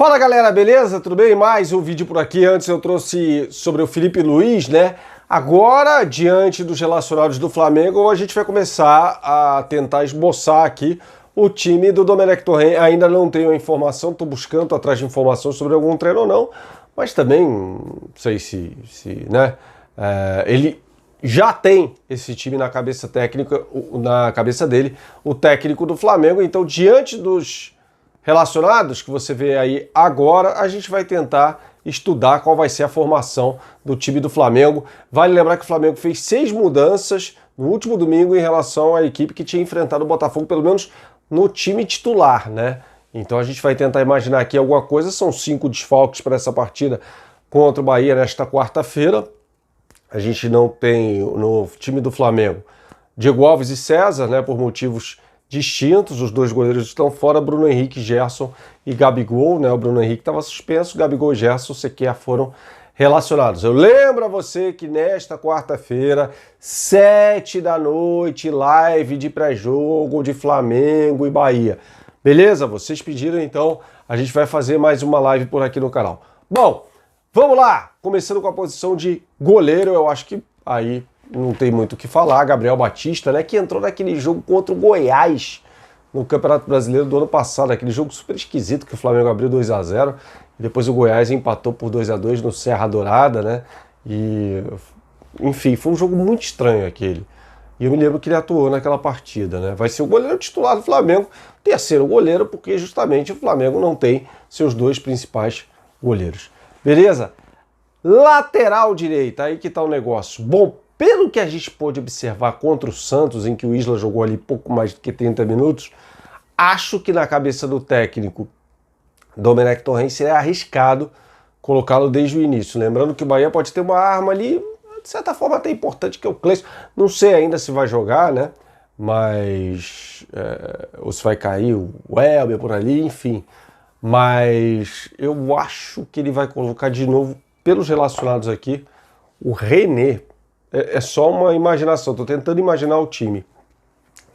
Fala galera, beleza? Tudo bem? Mais um vídeo por aqui. Antes eu trouxe sobre o Filipe Luís, né? Agora, diante dos relacionados do Flamengo, a gente vai começar a tentar esboçar aqui o time do Domenech Torrent. Ainda não tenho a informação, estou buscando atrás de informação sobre algum treino ou não, mas também não sei se né? Ele já tem esse time na cabeça técnica, na cabeça dele, o técnico do Flamengo. Então, diante dos relacionados que você vê aí agora, a gente vai tentar estudar qual vai ser a formação do time do Flamengo. Vale lembrar que o Flamengo fez 6 mudanças no último domingo em relação à equipe que tinha enfrentado o Botafogo, pelo menos no time titular, né? Então a gente vai tentar imaginar aqui alguma coisa. São 5 desfalques para essa partida contra o Bahia nesta quarta-feira. A gente não tem no time do Flamengo Diego Alves e César, né, por motivos distintos. Os dois goleiros estão fora, Bruno Henrique, Gerson e Gabigol, né? O Bruno Henrique estava suspenso, Gabigol e Gerson sequer foram relacionados. Eu lembro a você que nesta quarta-feira, 7 da noite, live de pré-jogo de Flamengo e Bahia. Beleza? Vocês pediram, então a gente vai fazer mais uma live por aqui no canal. Bom, vamos lá! Começando com a posição de goleiro, eu acho que aí não tem muito o que falar. Gabriel Batista, né, que entrou naquele jogo contra o Goiás no Campeonato Brasileiro do ano passado, aquele jogo super esquisito que o Flamengo abriu 2-0 e depois o Goiás empatou por 2-2 no Serra Dourada, né? E enfim, foi um jogo muito estranho aquele. E eu me lembro que ele atuou naquela partida, né? Vai ser o goleiro titular do Flamengo, terceiro goleiro, porque justamente o Flamengo não tem seus dois principais goleiros. Beleza? Lateral direita, aí que tá o negócio. Bom, pelo que a gente pôde observar contra o Santos, em que o Isla jogou ali pouco mais do que 30 minutos, acho que na cabeça do técnico Domenech Torrent seria arriscado colocá-lo desde o início. Lembrando que o Bahia pode ter uma arma ali, de certa forma até importante, que é o Cleison. Não sei ainda se vai jogar, né? Mas ou se vai cair o Elber por ali, enfim. Mas eu acho que ele vai colocar de novo, pelos relacionados aqui, o René. É só uma imaginação, estou tentando imaginar o time.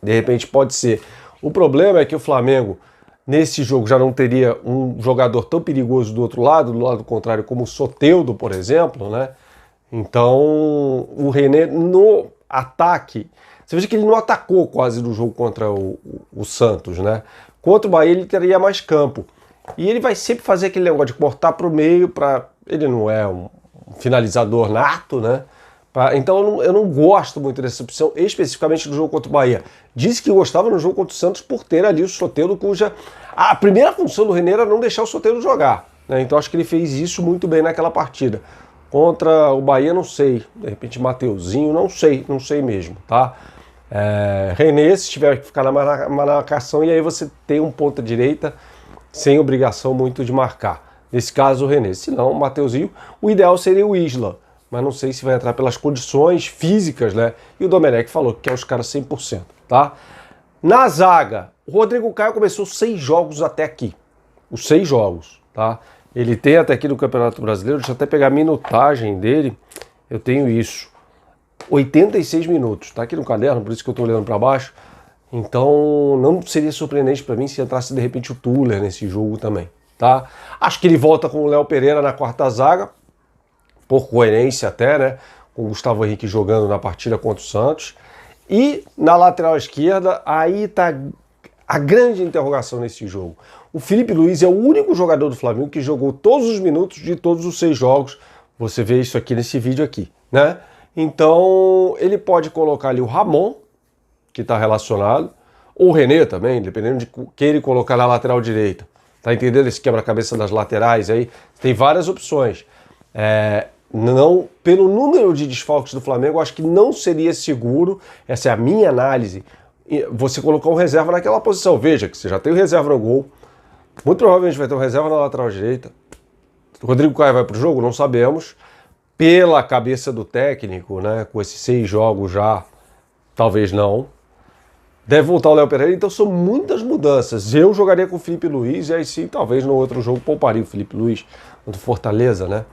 De repente pode ser. O problema é que o Flamengo, nesse jogo, já não teria um jogador tão perigoso do lado contrário, como o Soteldo, por exemplo, né? Então, o René no ataque, você veja que ele não atacou quase no jogo contra o Santos, né? Contra o Bahia ele teria mais campo. E ele vai sempre fazer aquele negócio de cortar para o meio, ele não é um finalizador nato, né? Então eu não gosto muito dessa opção, especificamente no jogo contra o Bahia. Disse que gostava no jogo contra o Santos por ter ali o Soteldo, cuja a primeira função do René era não deixar o Soteldo jogar, né? Então acho que ele fez isso muito bem naquela partida. Contra o Bahia, não sei. De repente Mateuzinho, não sei mesmo, tá? René, se tiver que ficar na marcação, e aí você tem um ponta direita sem obrigação muito de marcar. Nesse caso o René. Se não, o Mateuzinho, o ideal seria o Isla. Mas não sei se vai entrar pelas condições físicas, né? E o Domenech falou que quer os caras 100%, tá? Na zaga, o Rodrigo Caio começou 6 jogos até aqui. Os 6 jogos, tá? Ele tem até aqui no Campeonato Brasileiro, deixa eu até pegar a minutagem dele, eu tenho isso. 86 minutos, tá aqui no caderno, por isso que eu tô olhando para baixo. Então não seria surpreendente para mim se entrasse de repente o Tuller nesse jogo também, tá? Acho que ele volta com o Léo Pereira na quarta zaga, por coerência até, né, com o Gustavo Henrique jogando na partida contra o Santos. E na lateral esquerda, aí tá a grande interrogação nesse jogo. O Filipe Luís é o único jogador do Flamengo que jogou todos os minutos de todos os 6 jogos. Você vê isso aqui nesse vídeo aqui, né? Então ele pode colocar ali o Ramon, que está relacionado, ou o René também, dependendo de quem ele colocar na lateral direita. Tá entendendo esse quebra-cabeça das laterais aí? Tem várias opções. Não, pelo número de desfalques do Flamengo, acho que não seria seguro, essa é a minha análise, você colocar um reserva naquela posição. Veja que você já tem o reserva no gol, muito provavelmente vai ter um reserva na lateral direita. O Rodrigo Caio vai para o jogo? Não sabemos. Pela cabeça do técnico, né, com esses 6 jogos já, talvez não. Deve voltar o Léo Pereira, então são muitas mudanças. Eu jogaria com o Filipe Luís e aí sim, talvez no outro jogo pouparia o Filipe Luís contra o Fortaleza, né?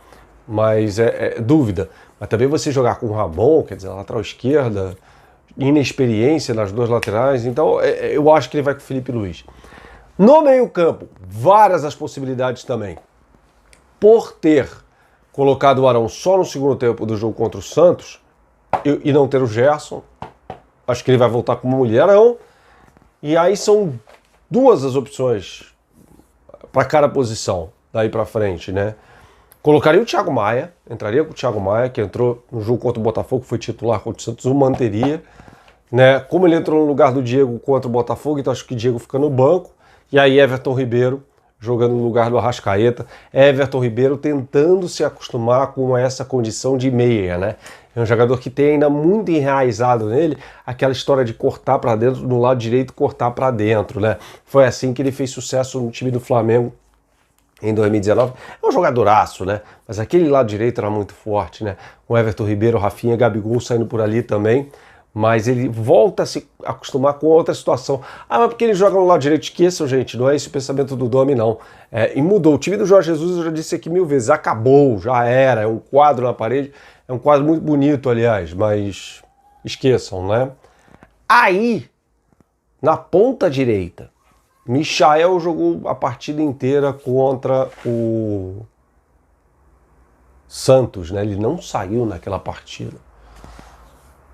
Mas é dúvida. Mas também você jogar com o Ramon, quer dizer, a lateral esquerda, inexperiência nas duas laterais, então eu acho que ele vai com o Filipe Luís. No meio-campo, várias as possibilidades também. Por ter colocado o Arão só no segundo tempo do jogo contra o Santos e não ter o Gerson, acho que ele vai voltar como mulherão. E aí são duas as opções para cada posição daí para frente, né? Colocaria o Thiago Maia, entraria com o Thiago Maia, que entrou no jogo contra o Botafogo, foi titular contra o Santos, o manteria, né? Como ele entrou no lugar do Diego contra o Botafogo, então acho que o Diego fica no banco. E aí Everton Ribeiro jogando no lugar do Arrascaeta. Everton Ribeiro tentando se acostumar com essa condição de meia, né? É um jogador que tem ainda muito enraizado nele aquela história de cortar para dentro, no lado direito cortar para dentro, né? Foi assim que ele fez sucesso no time do Flamengo em 2019. É um jogadoraço, né? Mas aquele lado direito era muito forte, né? O Everton Ribeiro, Rafinha, Gabigol saindo por ali também. Mas ele volta a se acostumar com outra situação. Ah, mas porque ele joga no lado direito? Esqueçam, gente, não é esse o pensamento do Domi, não. E mudou. O time do Jorge Jesus, eu já disse aqui 1000 vezes, acabou, já era. É um quadro na parede, é um quadro muito bonito, aliás, mas esqueçam, né? Aí, na ponta direita, Michael jogou a partida inteira contra o Santos, né? Ele não saiu naquela partida.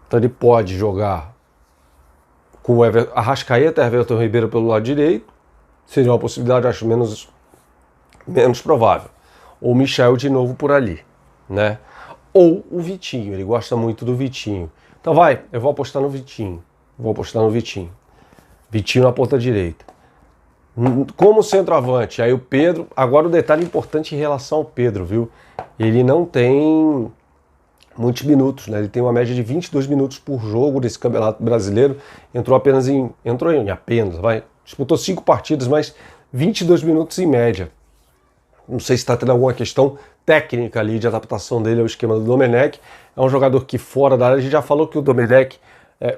Então ele pode jogar com o Arrascaeta e Everton Ribeiro pelo lado direito. Seria uma possibilidade, acho, menos provável. Ou o Michael de novo por ali, né? Ou o Vitinho, ele gosta muito do Vitinho. Então eu vou apostar no Vitinho. Vitinho na ponta direita. Como centroavante, aí o Pedro... Agora o detalhe importante em relação ao Pedro, viu? Ele não tem muitos minutos, né? Ele tem uma média de 22 minutos por jogo nesse Campeonato Brasileiro. Disputou 5 partidas, mas 22 minutos em média. Não sei se está tendo alguma questão técnica ali de adaptação dele ao esquema do Domenech. É um jogador que fora da área, a gente já falou que o Domenech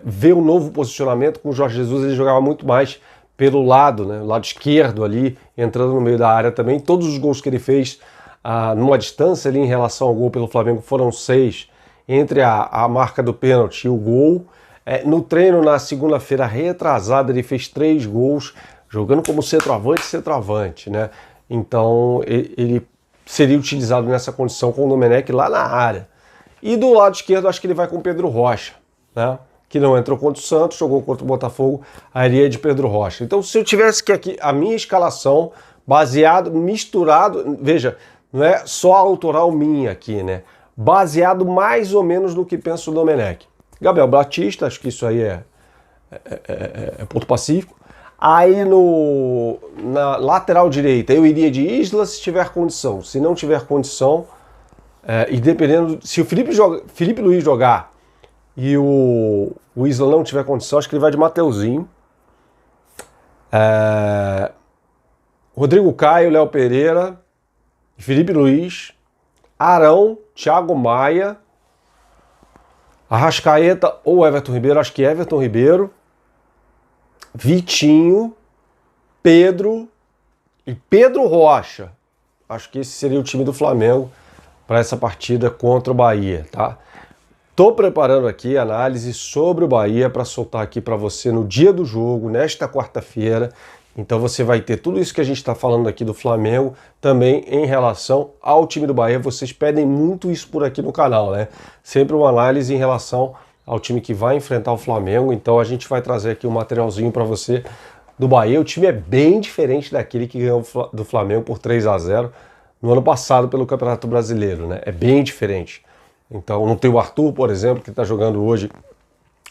vê um novo posicionamento. Com o Jorge Jesus ele jogava muito mais pelo lado, né? O lado esquerdo ali, entrando no meio da área também. Todos os gols que ele fez numa distância ali em relação ao gol pelo Flamengo foram 6, entre a marca do pênalti e o gol. No treino na segunda-feira retrasada ele fez 3 gols, jogando como centroavante, né? Então ele seria utilizado nessa condição com o Domenech lá na área. E do lado esquerdo acho que ele vai com o Pedro Rocha, né? Que não entrou contra o Santos, jogou contra o Botafogo, a área de Pedro Rocha. Então se eu tivesse que aqui a minha escalação, misturado, veja, não é só autoral minha aqui, né? Baseado mais ou menos no que pensa o Domenech. Gabriel Batista, acho que isso aí é ponto pacífico. Aí na lateral direita eu iria de Isla se tiver condição. Se não tiver condição, e dependendo, se o Felipe Luiz jogar e o Isla não tiver condição, acho que ele vai de Mateuzinho. Rodrigo Caio, Léo Pereira, Felipe Luiz, Arão, Thiago Maia, Arrascaeta ou Everton Ribeiro, acho que Everton Ribeiro, Vitinho, Pedro e Pedro Rocha. Acho que esse seria o time do Flamengo para essa partida contra o Bahia, tá? Tô preparando aqui análise sobre o Bahia para soltar aqui para você no dia do jogo, nesta quarta-feira. Então você vai ter tudo isso que a gente está falando aqui do Flamengo também em relação ao time do Bahia. Vocês pedem muito isso por aqui no canal, né? Sempre uma análise em relação ao time que vai enfrentar o Flamengo. Então a gente vai trazer aqui um materialzinho para você do Bahia. O time é bem diferente daquele que ganhou do Flamengo por 3-0 no ano passado pelo Campeonato Brasileiro, né? É bem diferente. Então não tem o Arthur, por exemplo, que está jogando hoje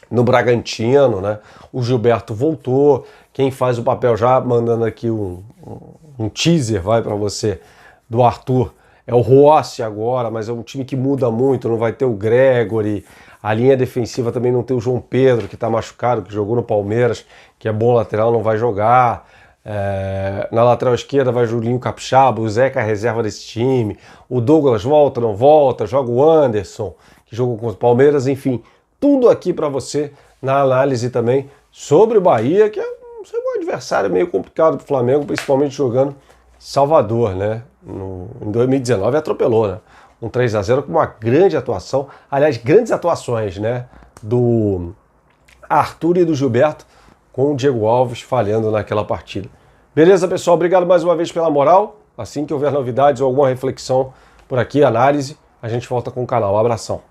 no Bragantino, né? O Gilberto voltou. Quem faz o papel, já mandando aqui um teaser, vai para você, do Arthur, é o Rossi agora, mas é um time que muda muito, não vai ter o Gregory, a linha defensiva também não tem o João Pedro, que está machucado, que jogou no Palmeiras, que é bom lateral, não vai jogar. Na lateral esquerda vai Julinho Capixaba, o Zeca é reserva desse time, o Douglas volta, não volta, joga o Anderson, que jogou contra o Palmeiras, enfim, tudo aqui para você na análise também sobre o Bahia, que é um adversário meio complicado para o Flamengo, principalmente jogando Salvador, né? Em 2019 atropelou, né? Um 3-0 com uma grande atuação, aliás, grandes atuações, né? Do Arthur e do Gilberto, com o Diego Alves falhando naquela partida. Beleza, pessoal? Obrigado mais uma vez pela moral. Assim que houver novidades ou alguma reflexão por aqui, análise, a gente volta com o canal. Um abração.